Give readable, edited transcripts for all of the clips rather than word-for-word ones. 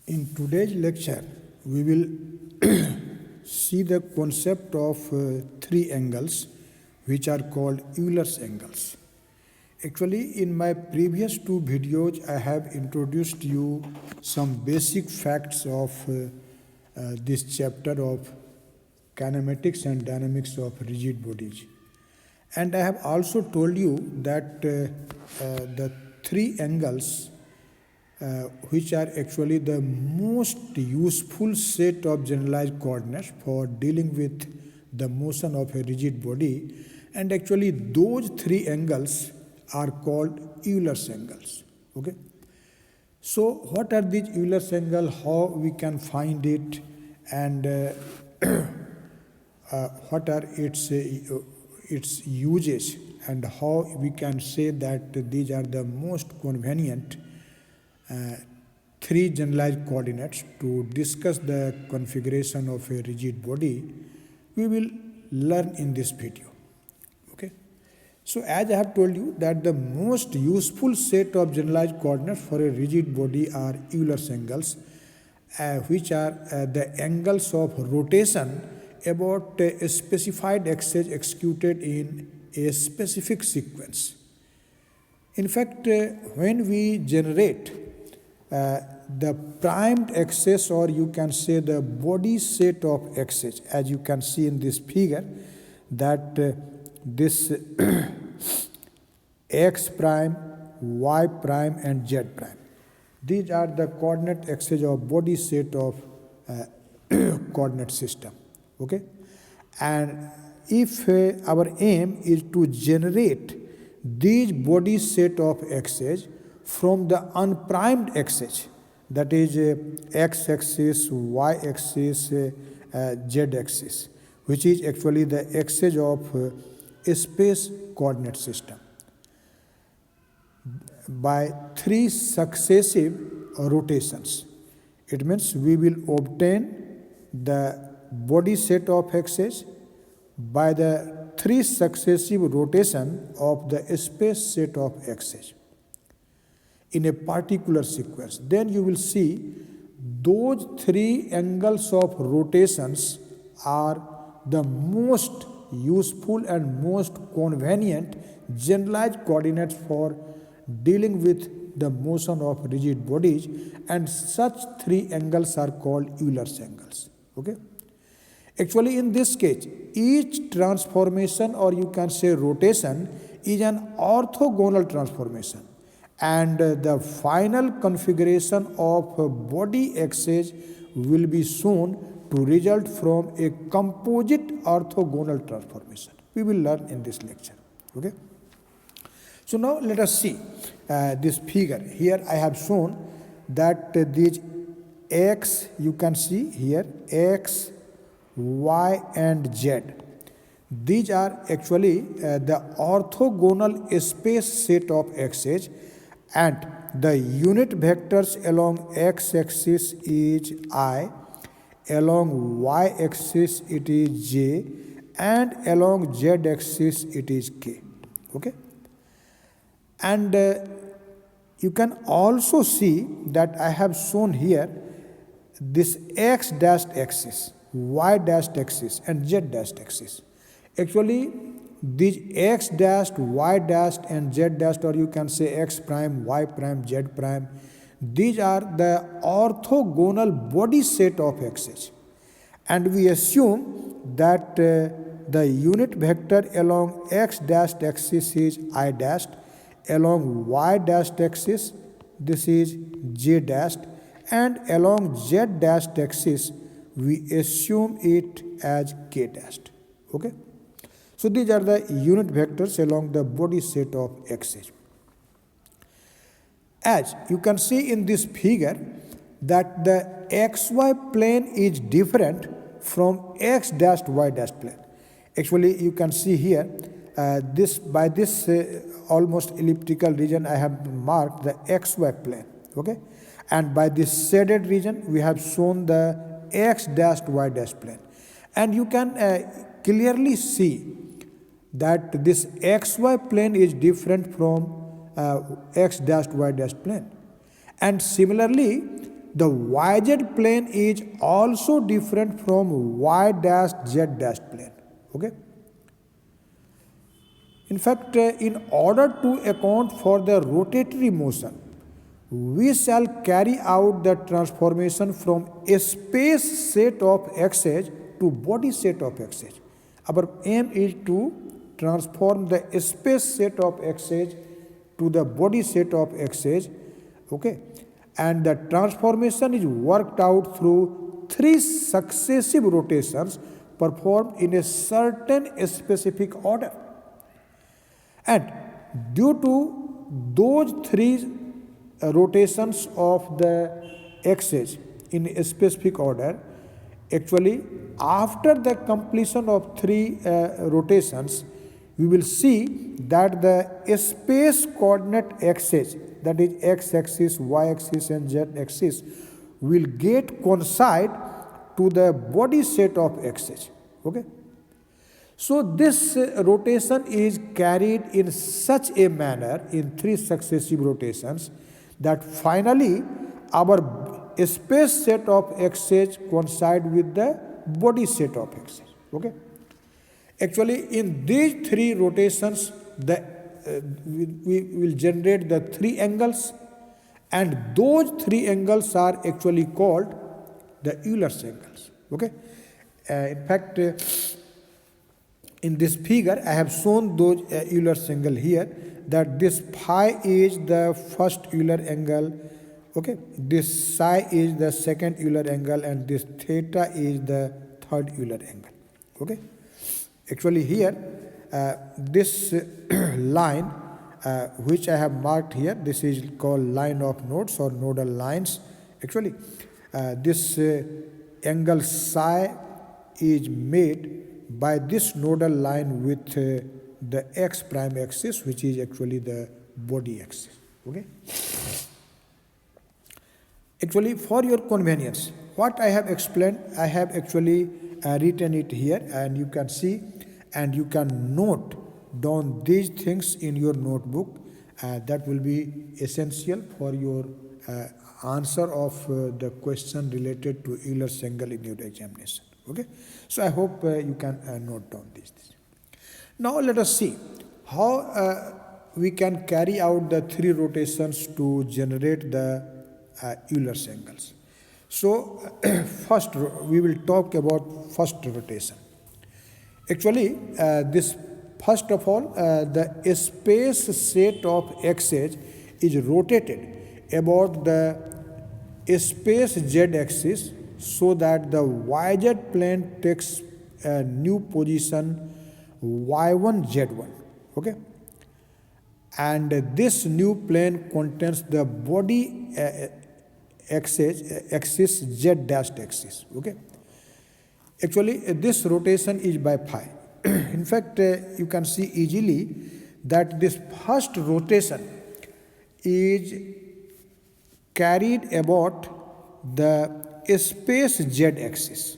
In today's lecture, we will see the concept of three angles which are called Euler's angles. Actually, in my previous two videos, I have introduced you some basic facts of this chapter of kinematics and dynamics of rigid bodies. And I have also told you that the three angles which are actually the most useful set of generalized coordinates for dealing with the motion of a rigid body, and actually those three angles are called Euler's angles. Okay, so what are these Euler's angles, how we can find it, and what are its uses, and how we can say that these are the most convenient three generalized coordinates to discuss the configuration of a rigid body, we will learn in this video. Okay, so as I have told you that the most useful set of generalized coordinates for a rigid body are Euler's angles, which are the angles of rotation about a specified axis executed in a specific sequence. In fact, when we generate the primed axis, or you can say the body set of axes, as you can see in this figure, that this x prime, y prime and z prime, these are the coordinate axes of body set of coordinate system. Okay, and if our aim is to generate these body set of axes from the unprimed axis, that is x-axis, y-axis, z-axis, which is actually the axis of a space coordinate system, by three successive rotations. It means we will obtain the body set of axes by the three successive rotation of the space set of axes in a particular sequence. Then you will see those three angles of rotations are the most useful and most convenient generalized coordinates for dealing with the motion of rigid bodies, and such three angles are called Euler's angles. Okay, actually in this case, each transformation, or you can say rotation, is an orthogonal transformation, and the final configuration of a body axis will be shown to result from a composite orthogonal transformation. We will learn in this lecture. Okay, so now let us see this figure. Here I have shown that these x, you can see here, x, y and z, these are actually the orthogonal space set of axes, and the unit vectors along x-axis is I, along y-axis it is j, and along z-axis it is k. Okay, and you can also see that I have shown here this x dashed axis, y dashed axis and z dashed axis. Actually these x dashed, y dashed and z dashed, or you can say x prime, y prime, z prime, these are the orthogonal body set of axes, and we assume that the unit vector along x dashed axis is I dashed, along y dashed axis this is j dashed, and along z dashed axis we assume it as k dashed. Okay, so these are the unit vectors along the body set of axes. As you can see in this figure that the xy plane is different from x dashed y dashed plane. Actually you can see here this by this almost elliptical region I have marked the xy plane. Okay, and by this shaded region we have shown the x dashed y dashed plane, and you can clearly see that this xy plane is different from x dashed y dashed plane, and similarly the yz plane is also different from y dash z dash plane. Okay. In fact, in order to account for the rotatory motion, we shall carry out the transformation from a space set of x's to body set of x's. Our aim is to transform the space set of x's to the body set of x's. Okay, and the transformation is worked out through 3 successive rotations performed in a certain specific order. And due to those 3 rotations of the axis in a specific order, actually after the completion of 3 rotations, we will see that the space coordinate axis, that is x-axis, y-axis and z-axis, will get coincide to the body set of axis. Okay. So this rotation is carried in such a manner in 3 successive rotations that finally our space set of axes coincide with the body set of axes. Okay. Actually, in these 3 rotations, we will generate the 3 angles, and those 3 angles are actually called the Euler's angles. Okay. In fact, in this figure, I have shown those Euler's angle here, that this phi is the first Euler angle, okay, this psi is the second Euler angle, and this theta is the third Euler angle. Okay. Actually here, this line which I have marked here, this is called line of nodes or nodal lines. Actually, this angle psi is made by this nodal line with the x prime axis, which is actually the body axis. Okay. Actually, for your convenience, what I have explained, I have actually written it here, and you can see and you can note down these things in your notebook. That will be essential for your answer of the question related to Euler's angle in your examination. Okay. So I hope you can note down these things. Now let us see how we can carry out the 3 rotations to generate the Euler's angles. So first we will talk about first rotation. Actually, this first of all, the space set of x's is rotated about the space z-axis so that the yz plane takes a new position y1 z1. Okay. And this new plane contains the body axis z dashed axis. Okay. Actually, this rotation is by phi. In fact, you can see easily that this first rotation is carried about the space z-axis.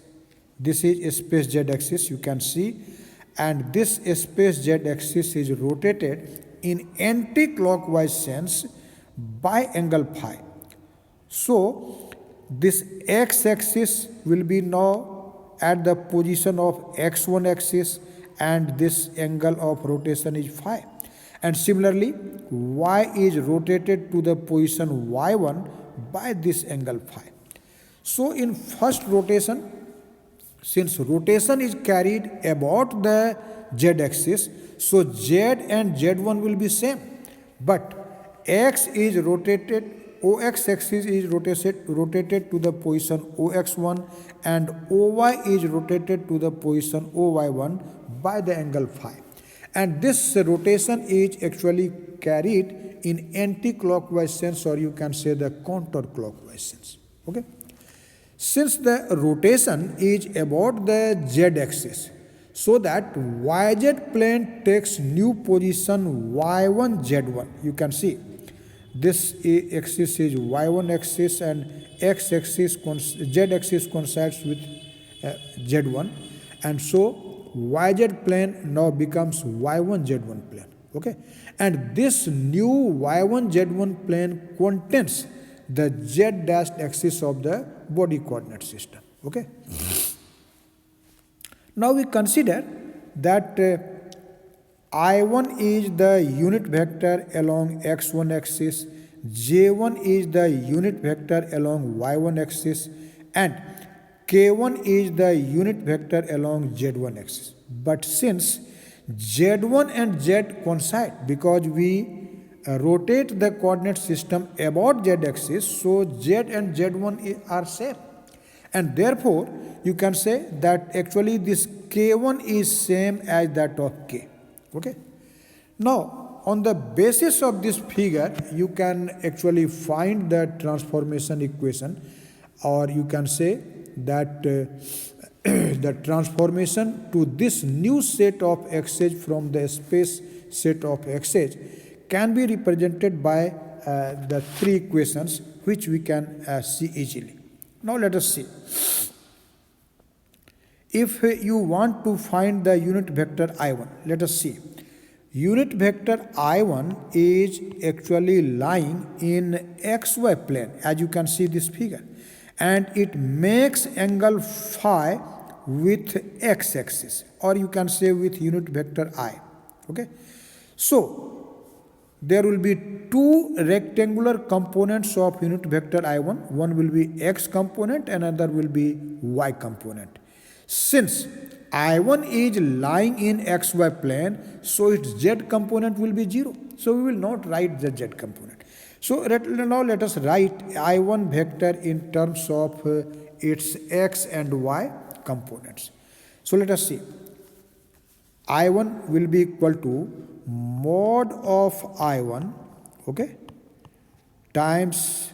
This is space z-axis, you can see, and this space z-axis is rotated in anti-clockwise sense by angle phi. So this x-axis will be now at the position of x1 axis, and this angle of rotation is phi. And similarly, y is rotated to the position y1 by this angle phi. So in first rotation, since rotation is carried about the z-axis, so z and z1 will be same, but x is rotated, OX axis is rotated to the position OX1, and OY is rotated to the position OY1 by the angle phi. And this rotation is actually carried in anti-clockwise sense, or you can say the counter-clockwise sense. Okay. Since the rotation is about the z-axis, so that yz plane takes new position y1 z1. You can see this axis is y1 axis, and x-axis, z-axis coincides with z1, and so yz plane now becomes y1 z1 plane. Okay, and this new y1 z1 plane contains the z dash axis of the body coordinate system. Okay. Now we consider that I1 is the unit vector along x1 axis, j1 is the unit vector along y1 axis, and k1 is the unit vector along z1 axis. But since z1 and z coincide because we rotate the coordinate system about z axis, so z and z1 are same. And therefore, you can say that actually this k1 is same as that of k. Okay. Now, on the basis of this figure, you can actually find the transformation equation, or you can say that the transformation to this new set of x's from the space set of x's can be represented by the three equations which we can see easily. Now let us see. If you want to find the unit vector I1, let us see. Unit vector I1 is actually lying in xy plane, as you can see this figure, and it makes angle phi with x-axis, or you can say with unit vector I. Okay. So there will be two rectangular components of unit vector I1. One will be x component and another will be y component. Since I1 is lying in xy plane, so its z component will be 0. So we will not write the z component. So now let us write I1 vector in terms of its x and y components. So let us see. I1 will be equal to mod of I1, okay, times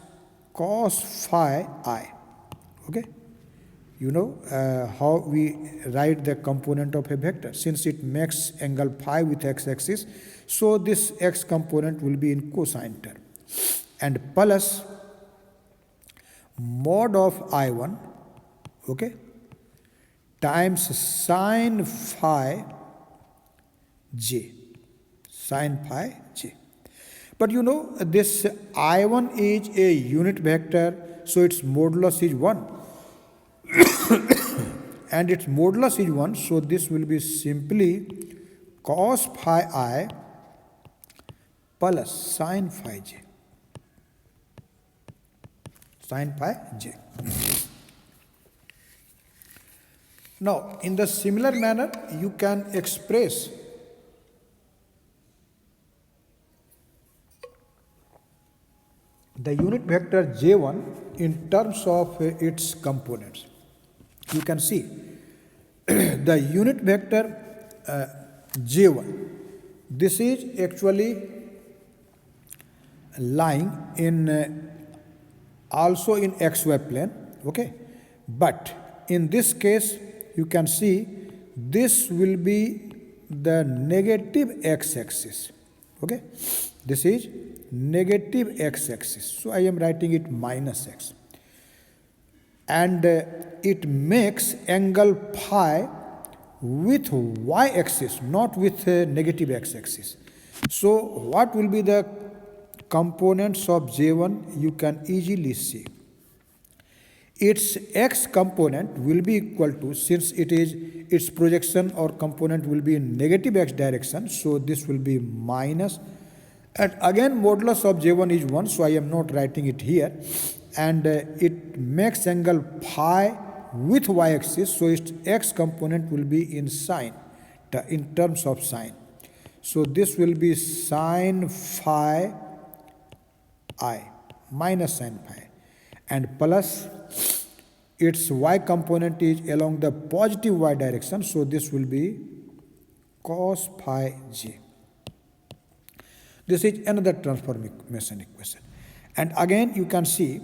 cos phi I. Okay. You know how we write the component of a vector. Since it makes angle phi with x-axis, so this x component will be in cosine term. And plus mod of I1, okay, times sine phi j. Sine phi j. But you know this I1 is a unit vector, so its modulus is 1. And its modulus is 1, so this will be simply cos phi I plus sine phi j. Sine phi j. Now, in the similar manner, you can express the unit vector j1 in terms of its components. You can see the unit vector j1. This is actually lying in also in xy plane, okay, but in this case you can see this will be the negative x-axis. Okay, this is negative x-axis, so I am writing it minus x, and it makes angle phi with y-axis, not with negative x-axis. So what will be the components of j1? You can easily see. Its x component will be equal to, since it is its projection or component will be in negative x direction, so this will be minus, and again modulus of j1 is 1, so I am not writing it here, and it makes angle phi with y-axis, so its x component will be in sine, in terms of sine. So this will be sine phi I minus sine phi, and plus its y component is along the positive y direction, so this will be cos phi j. This is another transformation equation. And again you can see,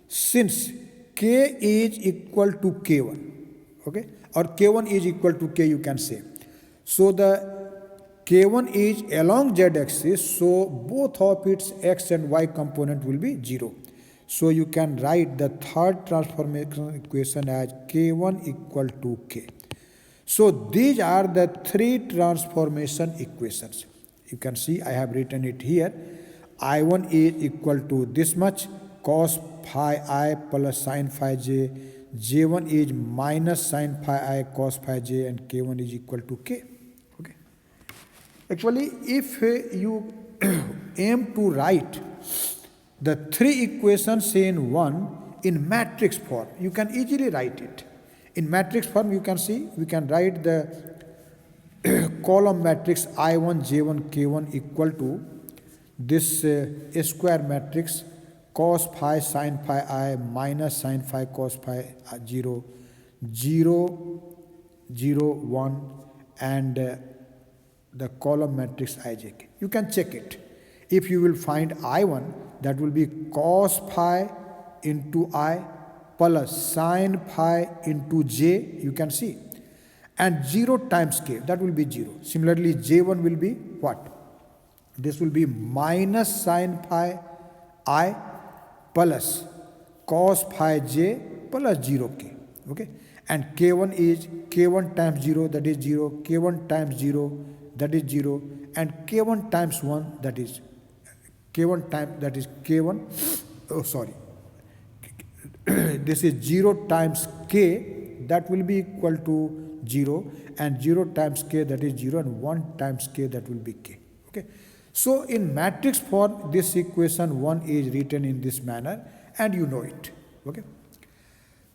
since k is equal to k1, okay, or k1 is equal to k, you can say, so the k1 is along z axis, so both of its x and y component will be 0. So you can write the third transformation equation as k1 equal to k. So these are the three transformation equations. You can see I have written it here. I1 is equal to this much, cos phi I plus sin phi j. J1 is minus sin phi I cos phi j, and K1 is equal to K. Okay. Actually, if you aim to write the three equations in one in matrix form, you can easily write it. In matrix form, you can see, we can write the column matrix I1, J1, K1 equal to this A square matrix cos phi sin phi I minus sin phi cos phi 0, 0, 0, 1, and the column matrix Ijk. You can check it. If you will find I1, that will be cos phi into I plus sin phi into j, you can see. And 0 times k, that will be 0. Similarly, J1 will be what? This will be minus sin phi I plus cos phi j plus 0k. Okay? And K1 is K1 times 0, that is 0, K1 times 0, that is 0, and K1 times 1, that is K1 times, that is K1, oh sorry, this is 0 times k, that will be equal to 0, and 0 times k, that is 0, and 1 times k, that will be k. Okay. So in matrix form, this equation 1 is written in this manner, and you know it. Okay.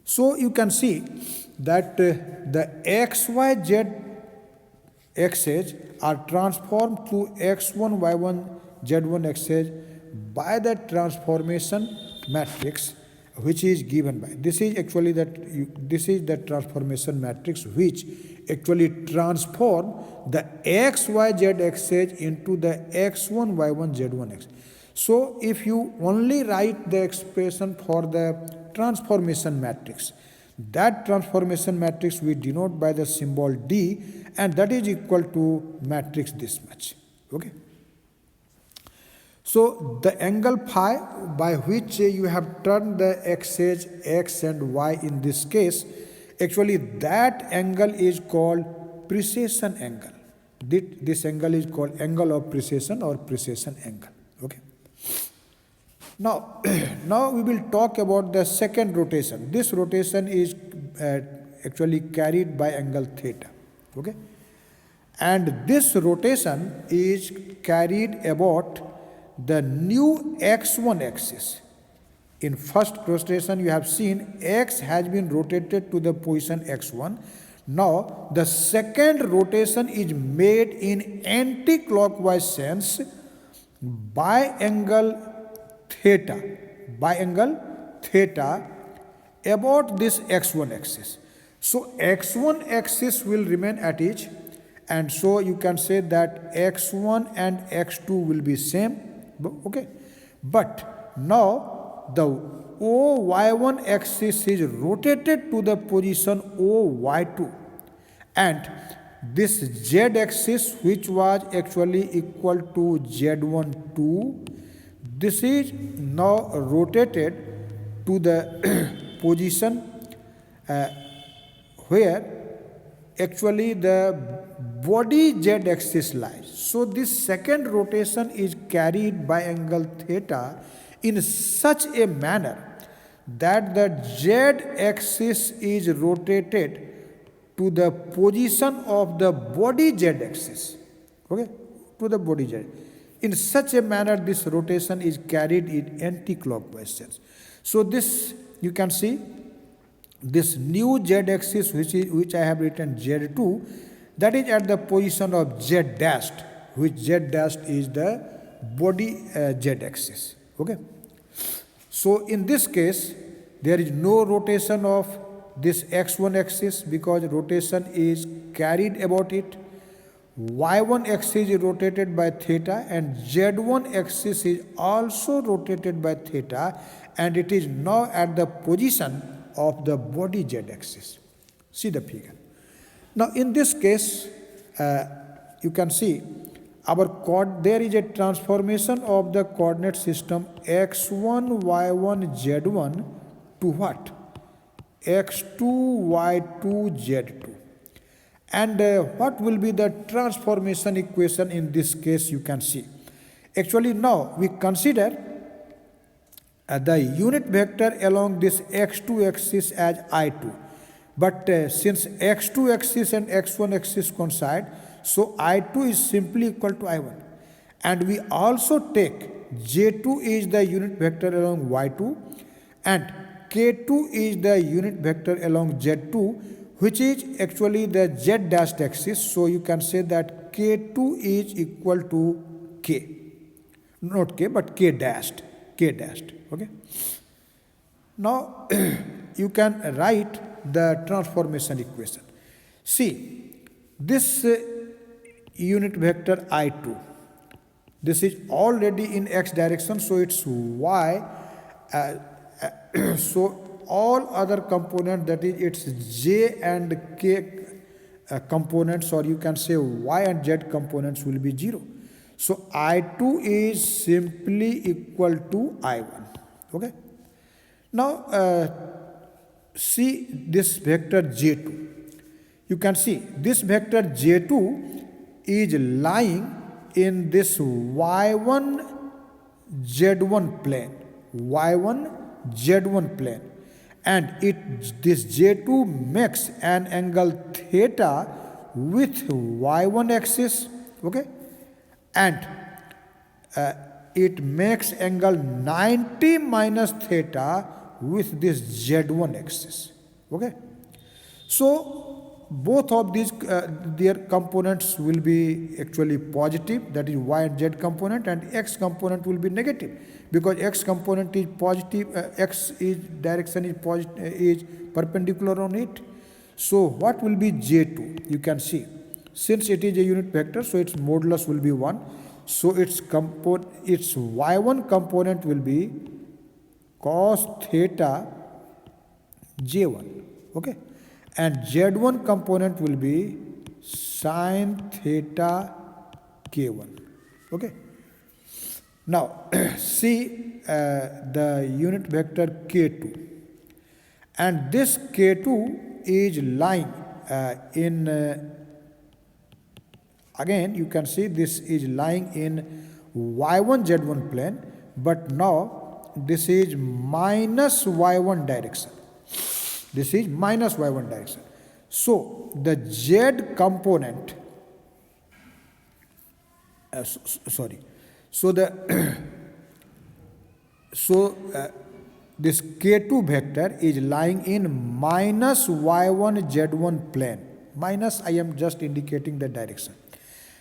So you can see that the x, y, z x's are transformed to x1, y1, z1 x's by the transformation matrix which is given by. This is actually this is the transformation matrix which actually transform the x, y, z x's into the x1, y1, z1 x. So if you only write the expression for the transformation matrix, that transformation matrix we denote by the symbol D, and that is equal to matrix this much. Okay. So the angle phi by which you have turned the x's x and y in this case, actually that angle is called precession angle. This angle is called angle of precession or precession angle. Okay. Now, now we will talk about the second rotation. This rotation is actually carried by angle theta. Okay. And this rotation is carried about the new x1 axis. In first rotation you have seen x has been rotated to the position x1. Now the second rotation is made in anti-clockwise sense by angle theta about this x1 axis. So x1 axis will remain at each, and so you can say that x1 and x2 will be same. Okay, but now the OY1 axis is rotated to the position OY2, and this Z axis, which was actually equal to Z1 2, this is now rotated to the position where actually the body Z axis lies. So this second rotation is carried by angle theta in such a manner that the Z axis is rotated to the position of the body Z axis. Okay, to the body Z. In such a manner, this rotation is carried in anti-clockwise sense. So this, you can see, this new Z axis which I have written Z2, that is at the position of Z dashed, which Z dashed is the body Z axis. Okay. So in this case, there is no rotation of this x1 axis because rotation is carried about it. Y1 axis is rotated by theta, and Z1 axis is also rotated by theta, and it is now at the position of the body Z axis. See the figure. Now in this case, you can see there is a transformation of the coordinate system x1, y1, z1 to what? x2, y2, z2. And what will be the transformation equation in this case, you can see. Actually now we consider the unit vector along this x2 axis as I2. But since x2 axis and x1 axis coincide, so I2 is simply equal to I1. And we also take J2 is the unit vector along y2 and K2 is the unit vector along Z2, which is actually the Z dashed axis. So you can say that K2 is equal to K. Not K, but K dashed. K dashed. Okay. Now you can write the transformation equation. See, this unit vector I2, this is already in x direction, so it's y. So all other component, that is its j and k components, or you can say y and z components, will be 0. So I2 is simply equal to I1. Okay. Now see this vector J2. You can see this vector J2 is lying in this y1 z1 plane, y1 z1 plane, and this J2 makes an angle theta with y1 axis. Okay. And it makes angle 90 minus theta with this Z1 axis. Okay. So both of these their components will be actually positive, that is y and z component, and x component will be negative because x component is positive, x is direction is positive, is perpendicular on it. So what will be J2? You can see, since it is a unit vector, so its modulus will be 1. So its y1 component will be cos theta J1. Okay. And Z1 component will be sin theta K1. Okay. Now see the unit vector K2. And this K2 is lying in again you can see this is lying in y1 z1 plane, but now this is minus y1 direction. This is minus y1 direction. So the z component, so this K2 vector is lying in minus y1 z1 plane. Minus, I am just indicating the direction.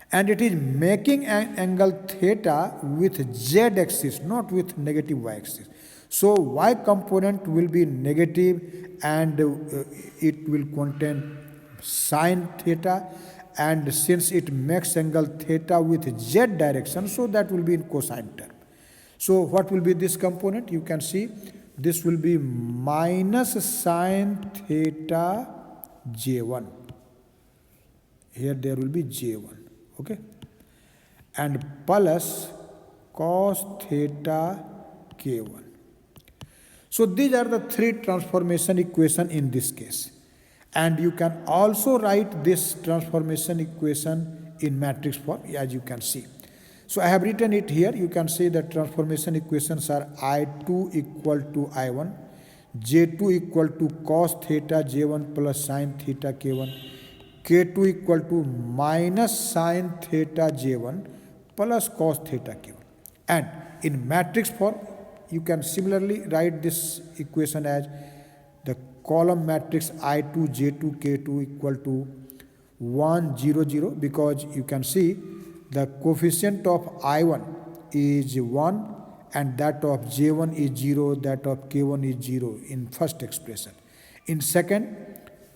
And it is making an angle theta with z axis, not with negative y axis. So y component will be negative and it will contain sin theta, and since it makes angle theta with z direction, so that will be in cosine term. So what will be this component? You can see this will be minus sin theta J1. Here there will be J1. Okay. And plus cos theta K1. So these are the three transformation equation in this case. And you can also write this transformation equation in matrix form, as you can see. So I have written it here. You can see the transformation equations are I2 equal to I1, J2 equal to cos theta J1 plus sin theta K1, K2 equal to minus sin theta J1 plus cos theta K1. And in matrix form, you can similarly write this equation as the column matrix I2, J2, K2 equal to 1, 0, 0, because you can see the coefficient of I1 is 1 and that of J1 is 0, that of K1 is 0 in first expression. In second,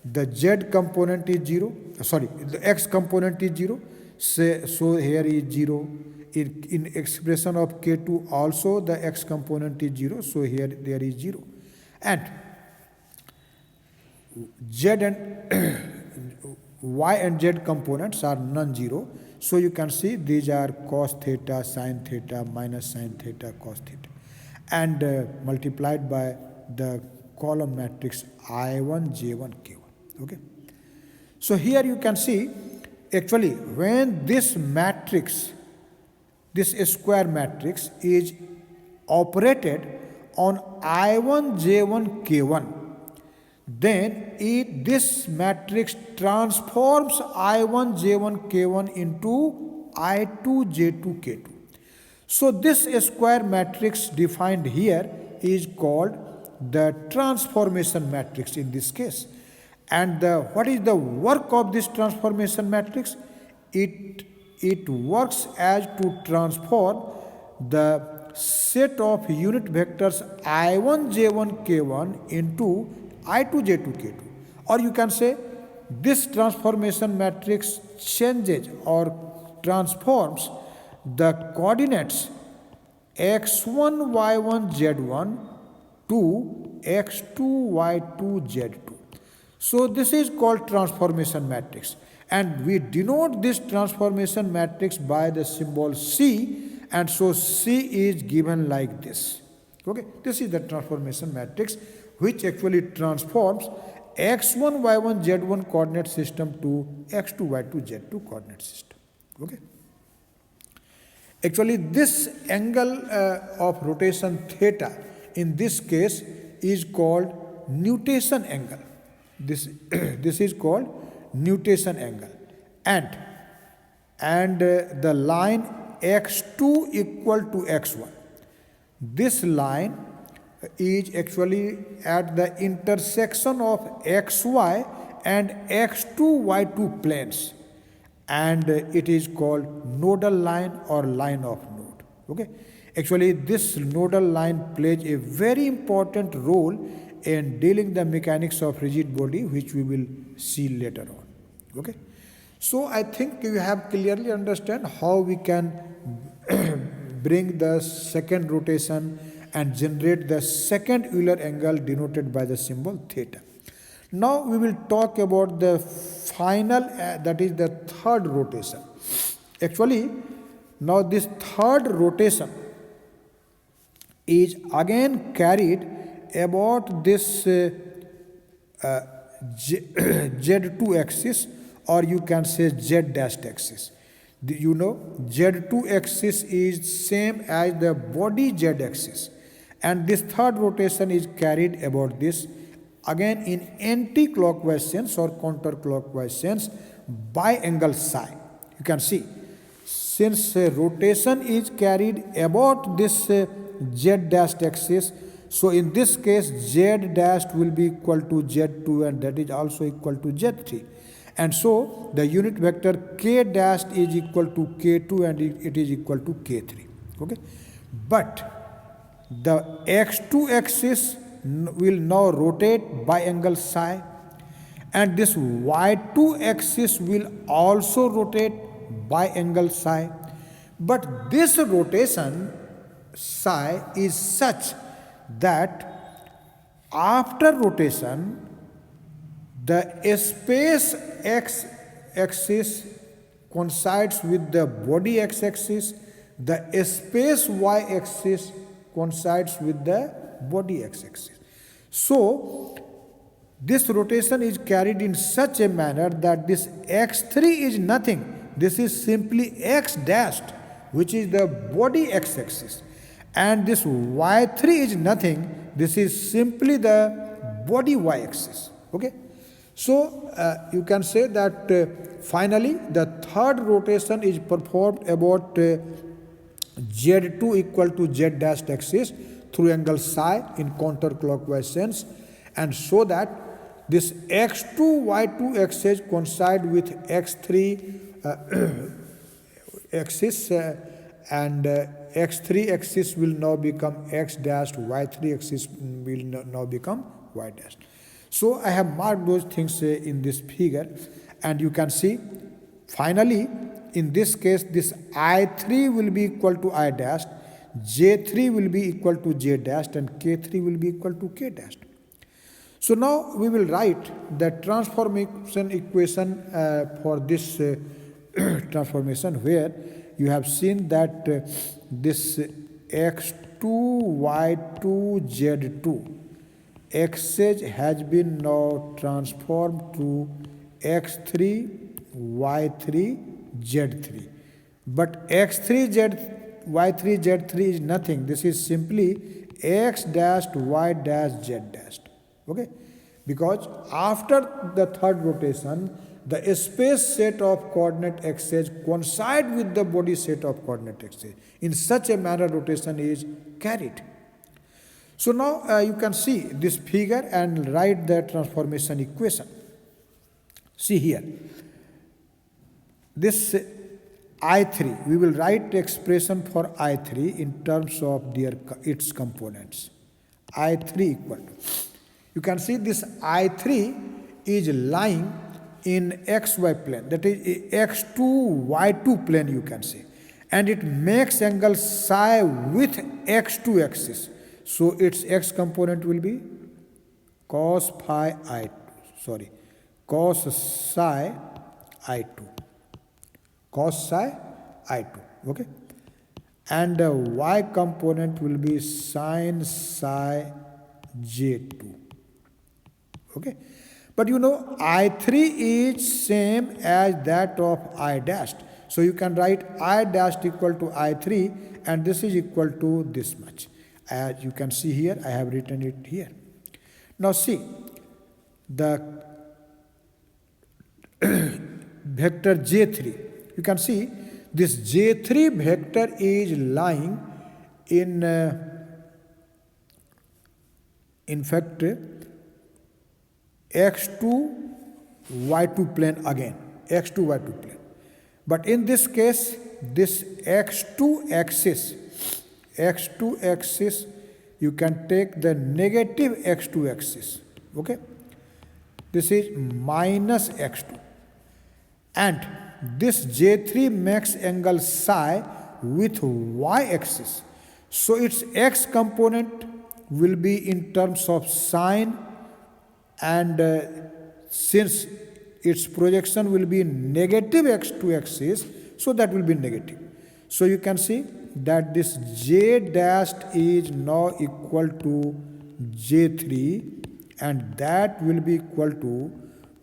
the Z component is 0, the X component is 0, so here is 0. In expression of K2 also the X component is 0, so here there is 0. And Z and Y and Z components are non-zero, so you can see these are cos theta, sin theta, minus sin theta, cos theta, and multiplied by the column matrix I1, J1, K1. Okay. So here you can see actually when this matrix, this square matrix is operated on I1, J1, K1, then this matrix transforms I1, J1, K1 into I2, J2, K2. So this square matrix defined here is called the transformation matrix in this case. And what is the work of this transformation matrix? It works as to transform the set of unit vectors I1, J1, K1 into I2, J2, K2. Or you can say this transformation matrix changes or transforms the coordinates x1, y1, z1 to x2, y2, z2. So this is called transformation matrix, and we denote this transformation matrix by the symbol C, and so C is given like this. Okay, this is the transformation matrix which actually transforms x1, y1, z1 coordinate system to x2, y2, z2 coordinate system. Okay. Actually, this angle of rotation theta in this case is called nutation angle. This is called nutation angle, and the line x2 equal to x1. This line is actually at the intersection of xy and x2, y2 planes, and it is called nodal line or line of node. Okay, actually this nodal line plays a very important role in dealing the mechanics of rigid body, which we will see later on. Okay, so I think you have clearly understand how we can bring the second rotation and generate the second Euler angle denoted by the symbol theta. Now we will talk about the final, that is the third rotation. Actually, now this third rotation is again carried about this Z2 axis, or you can say Z dashed axis. You know, Z2 axis is same as the body Z axis, and this third rotation is carried about this again in anti-clockwise sense or counterclockwise sense by angle psi. You can see, since rotation is carried about this Z dashed axis, so in this case Z dashed will be equal to Z2, and that is also equal to Z3. And so the unit vector K dashed is equal to K2, and it is equal to K3. Okay, but the x2 axis will now rotate by angle psi, and this y2 axis will also rotate by angle psi. But this rotation psi is such that after rotation the space x axis coincides with the body x axis, the space y axis coincides with the body x axis. So this rotation is carried in such a manner that this x3 is nothing. This is simply x dashed, which is the body x axis, and this y3 is nothing. This is simply the body y axis. Okay, so you can say that finally the third rotation is performed about z2 equal to z dashed axis through angle psi in counterclockwise sense, and so that this x2 y2 axis coincide with x3 axis, and x3 axis will now become x dashed, y3 axis will now become y dashed. So I have marked those things in this figure, and you can see finally in this case this I3 will be equal to I dashed, J3 will be equal to J dashed, and K3 will be equal to K dashed. So now we will write the transformation equation for this transformation, where you have seen that this x2 y2 z2 axis has been now transformed to x3 y3 z3, but x3 z y3 z3 is nothing. This is simply x dashed y dashed z dashed. Okay, because after the third rotation, the space set of coordinate x's coincide with the body set of coordinate x's. In such a manner, rotation is carried. So now you can see this figure and write the transformation equation. See here, this I3, we will write the expression for I3 in terms of its components. I3 equal to, you can see this I3 is lying in xy plane, that is x2 y2 plane you can say, and it makes angle psi with x2 axis. So its x component will be cos phi I2, cos psi I2, cos psi I2, okay, and the y component will be sin psi j2, okay. But you know I3 is same as that of I dashed, so you can write I dashed equal to I3 and this is equal to this much. As you can see here, I have written it here. Now see, the vector J3, you can see this J3 vector is lying in fact x2 y2 plane again, x2 y2 plane. But in this case, this x2 axis, you can take the negative x2 axis, okay. This is minus x2, and this J3 makes angle psi with y axis. So its x component will be in terms of sine, and since its projection will be negative x2 axis, so that will be negative. So you can see that this j dashed is now equal to j3, and that will be equal to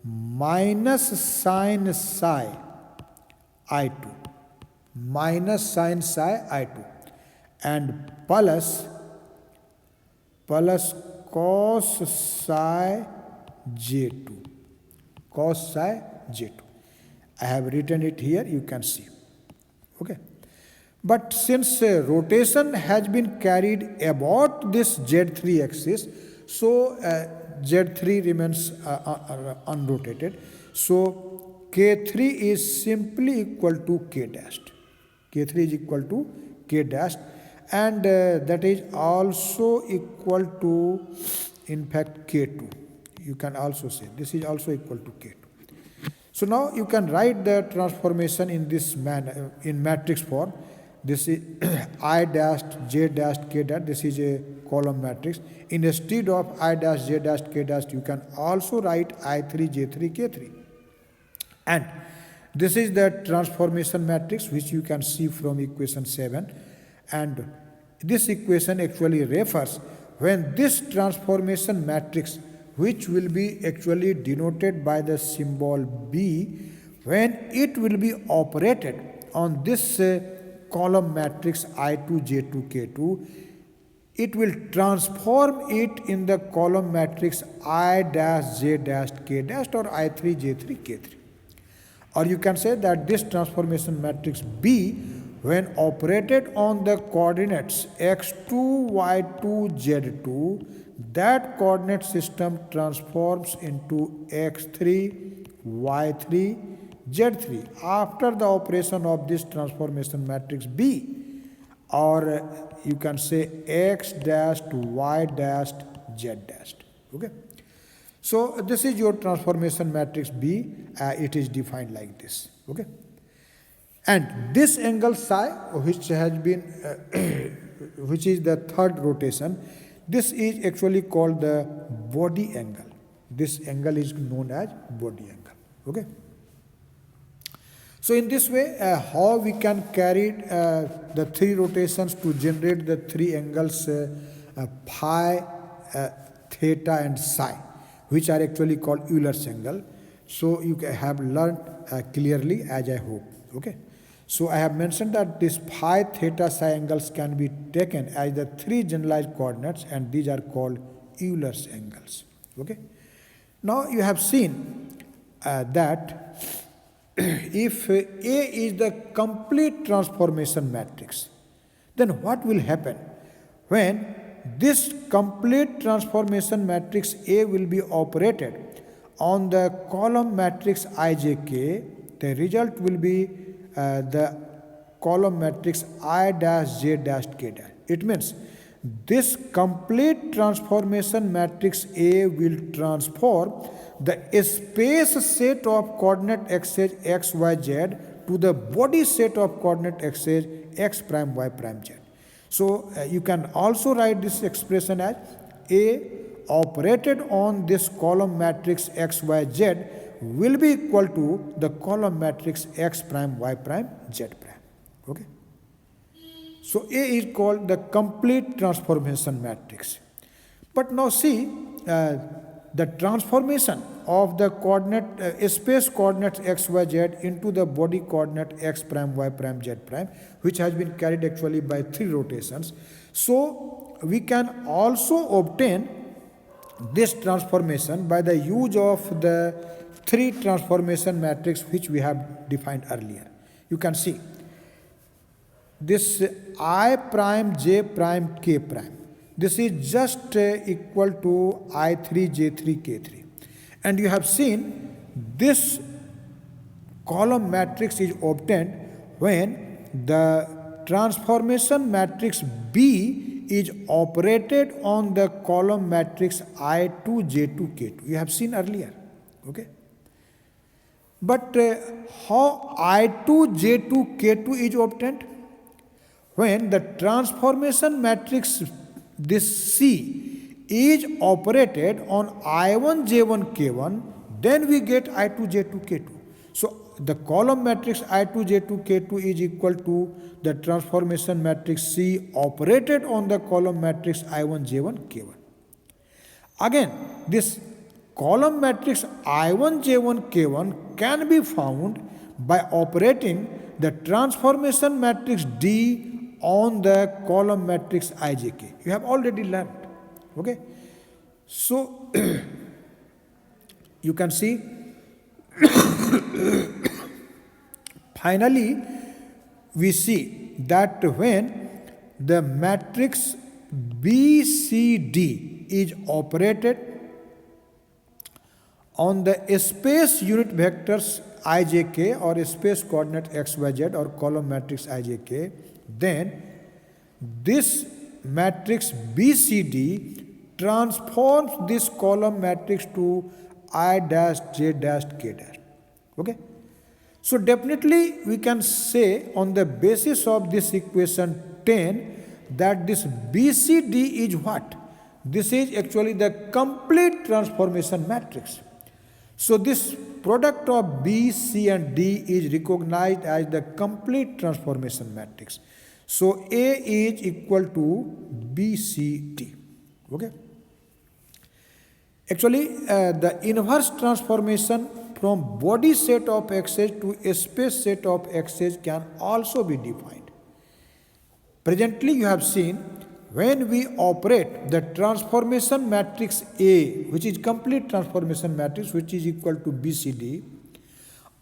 minus sin psi I2, minus sin psi I2, and plus cos psi j2, cos psi j2. I have written it here, you can see, okay. But since rotation has been carried about this Z3 axis, so Z3 remains unrotated. So K3 is simply equal to K dashed. K3 is equal to K dashed, and that is also equal to, in fact, K2. You can also say this is also equal to K2. So now you can write the transformation in this manner, in matrix form. This is I dashed, J dashed, K dashed. This is a column matrix. Instead of I dashed, J dashed, K dashed, you can also write I3, J3, K3. And this is the transformation matrix which you can see from equation 7. And this equation actually refers when this transformation matrix, which will be actually denoted by the symbol B, when it will be operated on this column matrix I2, J2, K2, it will transform it in the column matrix I dash, J dash, K dash, or I3, J3, K3. Or you can say that this transformation matrix B, when operated on the coordinates x2, y2, z2, that coordinate system transforms into x3, y3, z3 after the operation of this transformation matrix B, or you can say x dashed, y dashed, z dashed. Okay. So this is your transformation matrix B. It is defined like this. Okay. And this angle psi, which has been, which is the third rotation, this is actually called the body angle. This angle is known as body angle. Okay. So in this way, how we can carry the three rotations to generate the three angles phi, theta, and psi, which are actually called Euler's angle. So you have learned clearly, as I hope. Okay. So I have mentioned that this phi, theta, psi angles can be taken as the three generalized coordinates, and these are called Euler's angles. Okay. Now you have seen that if A is the complete transformation matrix, then what will happen when this complete transformation matrix A will be operated on the column matrix IJK? The result will be the column matrix I dash J dash K dash. It means this complete transformation matrix A will transform the space set of coordinate axes x, y, z to the body set of coordinate axes x prime, y prime, z. So you can also write this expression as A operated on this column matrix x, y, z will be equal to the column matrix x prime, y prime, z prime. Okay. So A is called the complete transformation matrix. But now see the transformation of the coordinate space coordinates x, y, z into the body coordinate x prime, y prime, z prime, which has been carried actually by 3 rotations. So we can also obtain this transformation by the use of the 3 transformation matrix which we have defined earlier. You can see this I prime, j prime, k prime. This is just equal to I3, J3, K3. And you have seen this column matrix is obtained when the transformation matrix B is operated on the column matrix I2, J2, K2. You have seen earlier. Okay. But how I2, J2, K2 is obtained? When the transformation matrix this C is operated on I1, J1, K1, then we get I2, J2, K2. So the column matrix I2, J2, K2 is equal to the transformation matrix C operated on the column matrix I1, J1, K1. Again, this column matrix I1, J1, K1 can be found by operating the transformation matrix D on the column matrix IJK. You have already learned. Okay. So you can see finally we see that when the matrix B.Sc.D is operated on the space unit vectors IJK or space coordinate XYZ or column matrix IJK, then this matrix B.Sc.D transforms this column matrix to I dash J dash K dash. Okay. So definitely we can say on the basis of this equation 10 that this B.Sc.D is what? This is actually the complete transformation matrix. So this product of B, C and D is recognized as the complete transformation matrix. So A is equal to B.Sc.D. Okay. Actually, the inverse transformation from body set of axes to a space set of axes can also be defined. Presently, you have seen when we operate the transformation matrix A, which is complete transformation matrix, which is equal to B.Sc.D,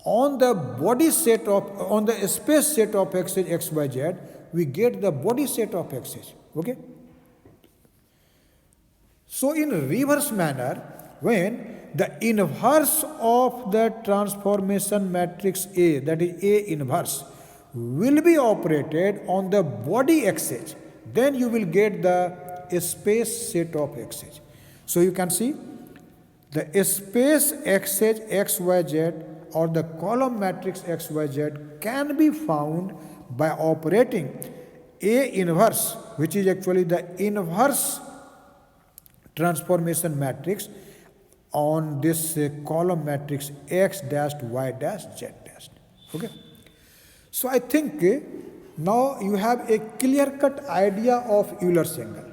on the body set of, on the space set of axes x, y, z, we get the body set of axes. Okay. So in reverse manner, when the inverse of the transformation matrix A, that is A inverse, will be operated on the body axis, then you will get the space set of axes. So you can see the space axis x, y, z or the column matrix x, y, z can be found by operating A inverse, which is actually the inverse transformation matrix on this column matrix x dash y dash z dash. Okay. So I think now you have a clear-cut idea of Euler's angle.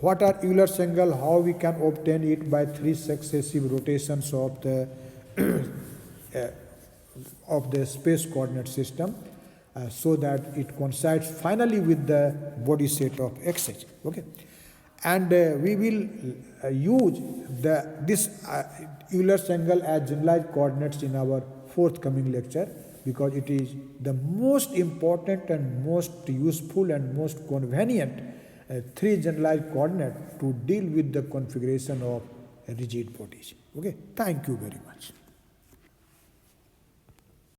What are Euler's angle? How we can obtain it by 3 successive rotations of the space coordinate system. so that it coincides finally with the body set of x's. Okay, and we will use this Euler's angle as generalized coordinates in our forthcoming lecture, because it is the most important and most useful and most convenient three generalized coordinate to deal with the configuration of rigid bodies. Okay, thank you very much.